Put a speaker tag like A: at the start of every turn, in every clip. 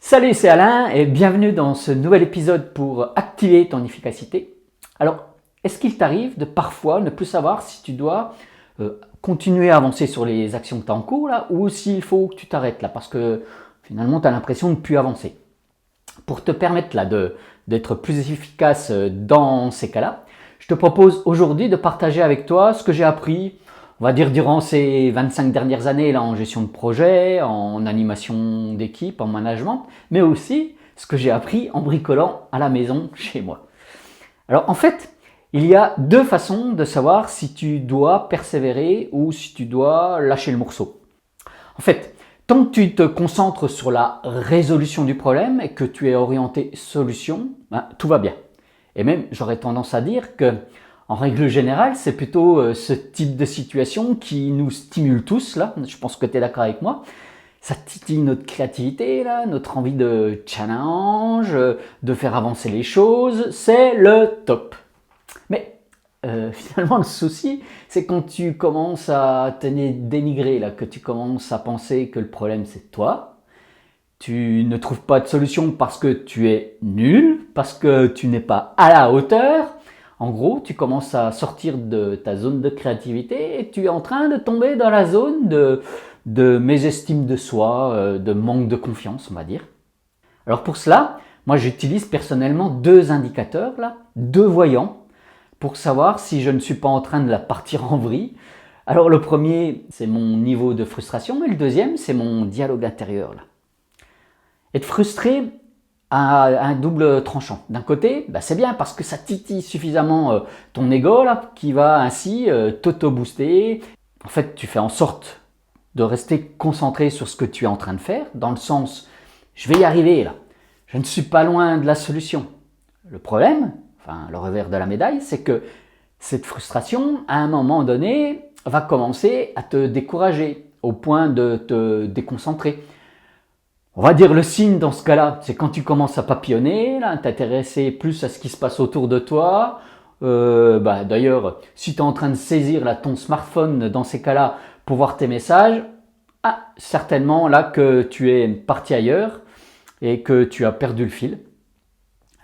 A: Salut, c'est Alain et bienvenue dans ce nouvel épisode pour activer ton efficacité. Alors, est-ce qu'il t'arrive de parfois ne plus savoir si tu dois continuer à avancer sur les actions que tu as en cours là, ou s'il faut que tu t'arrêtes là parce que finalement tu as l'impression de ne plus avancer? Pour te permettre là d'être plus efficace dans ces cas-là, je te propose aujourd'hui de partager avec toi ce que j'ai appris, on va dire durant ces 25 dernières années là, en gestion de projet, en animation d'équipe, en management, mais aussi ce que j'ai appris en bricolant à la maison chez moi. Alors en fait, il y a deux façons de savoir si tu dois persévérer ou si tu dois lâcher le morceau. En fait, tant que tu te concentres sur la résolution du problème et que tu es orienté solution, tout va bien. Et même, j'aurais tendance à dire que, en règle générale, c'est plutôt ce type de situation qui nous stimule tous, là. Je pense que tu es d'accord avec moi. Ça titille notre créativité, là, notre envie de challenge, de faire avancer les choses. C'est le top. Mais finalement, le souci, c'est quand tu commences à te dénigrer, là, que tu commences à penser que le problème, c'est toi. Tu ne trouves pas de solution parce que tu es nul, parce que tu n'es pas à la hauteur. En gros, tu commences à sortir de ta zone de créativité et tu es en train de tomber dans la zone de mésestime de soi, de manque de confiance, on va dire. Alors pour cela, moi j'utilise personnellement deux indicateurs, là, deux voyants, pour savoir si je ne suis pas en train de la partir en vrille. Alors le premier, c'est mon niveau de frustration, et le deuxième, c'est mon dialogue intérieur, là. Être frustré a un double tranchant. D'un côté, c'est bien parce que ça titille suffisamment ton ego là, qui va ainsi t'auto-booster. En fait, tu fais en sorte de rester concentré sur ce que tu es en train de faire, dans le sens, je vais y arriver là, je ne suis pas loin de la solution. Le problème, enfin le revers de la médaille, c'est que cette frustration, à un moment donné, va commencer à te décourager, au point de te déconcentrer. On va dire le signe dans ce cas-là, c'est quand tu commences à papillonner, là, t'intéresser plus à ce qui se passe autour de toi. D'ailleurs, si tu es en train de saisir là, ton smartphone dans ces cas-là pour voir tes messages, certainement là que tu es parti ailleurs et que tu as perdu le fil.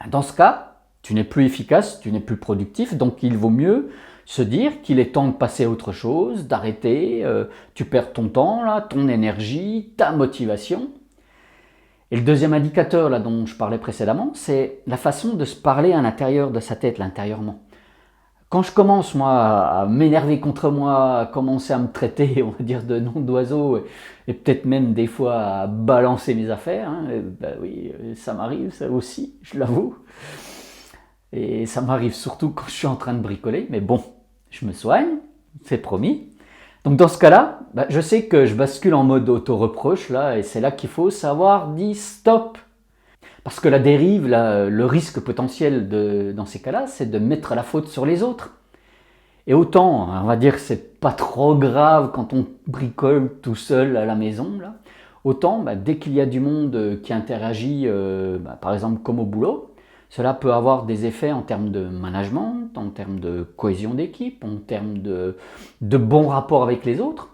A: Dans ce cas, tu n'es plus efficace, tu n'es plus productif, donc il vaut mieux se dire qu'il est temps de passer à autre chose, d'arrêter, tu perds ton temps, là, ton énergie, ta motivation. Et le deuxième indicateur là, dont je parlais précédemment, c'est la façon de se parler à l'intérieur de sa tête, intérieurement. Quand je commence, moi, à m'énerver contre moi, à commencer à me traiter, on va dire, de nom d'oiseau, et peut-être même des fois à balancer mes affaires, oui, ça m'arrive, ça aussi, je l'avoue. Et ça m'arrive surtout quand je suis en train de bricoler, mais bon, je me soigne, c'est promis. Donc dans ce cas-là, je sais que je bascule en mode auto-reproche, là, et c'est là qu'il faut savoir dire stop. Parce que la dérive, là, le risque potentiel dans ces cas-là, c'est de mettre la faute sur les autres. Et autant, on va dire que c'est pas trop grave quand on bricole tout seul à la maison, là, autant dès qu'il y a du monde qui interagit, par exemple comme au boulot, cela peut avoir des effets en termes de management, en termes de cohésion d'équipe, en termes de bons rapports avec les autres,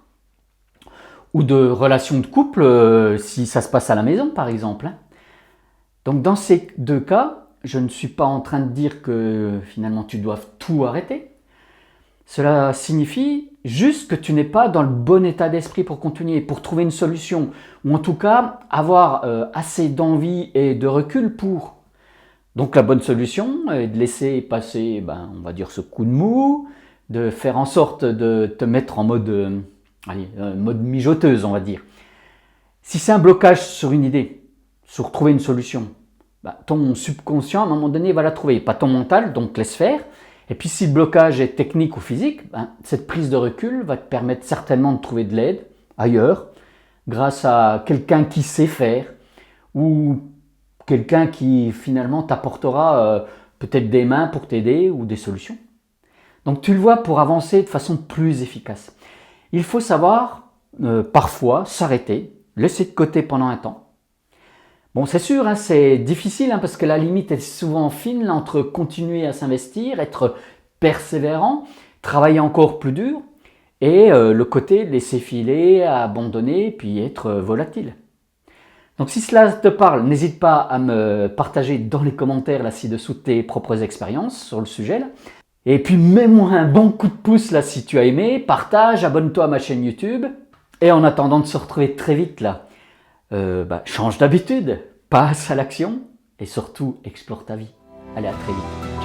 A: ou de relations de couple si ça se passe à la maison par exemple. Donc dans ces deux cas, je ne suis pas en train de dire que finalement tu dois tout arrêter. Cela signifie juste que tu n'es pas dans le bon état d'esprit pour continuer, pour trouver une solution, ou en tout cas avoir assez d'envie et de recul pour. Donc la bonne solution est de laisser passer, on va dire, ce coup de mou, de faire en sorte de te mettre en mode, mode mijoteuse, on va dire. Si c'est un blocage sur une idée, sur trouver une solution, ton subconscient, à un moment donné, va la trouver. Pas ton mental, donc laisse faire. Et puis si le blocage est technique ou physique, cette prise de recul va te permettre certainement de trouver de l'aide ailleurs, grâce à quelqu'un qui sait faire, ou quelqu'un qui finalement t'apportera peut-être des mains pour t'aider ou des solutions. Donc tu le vois, pour avancer de façon plus efficace, il faut savoir parfois s'arrêter, laisser de côté pendant un temps. Bon, c'est sûr, c'est difficile parce que la limite est souvent fine là, entre continuer à s'investir, être persévérant, travailler encore plus dur, et le côté laisser filer, abandonner, puis être volatile. Donc si cela te parle, n'hésite pas à me partager dans les commentaires là ci-dessous tes propres expériences sur le sujet là. Et puis mets-moi un bon coup de pouce là si tu as aimé, partage, abonne-toi à ma chaîne YouTube. Et en attendant de se retrouver très vite là, change d'habitude, passe à l'action et surtout explore ta vie. Allez, à très vite.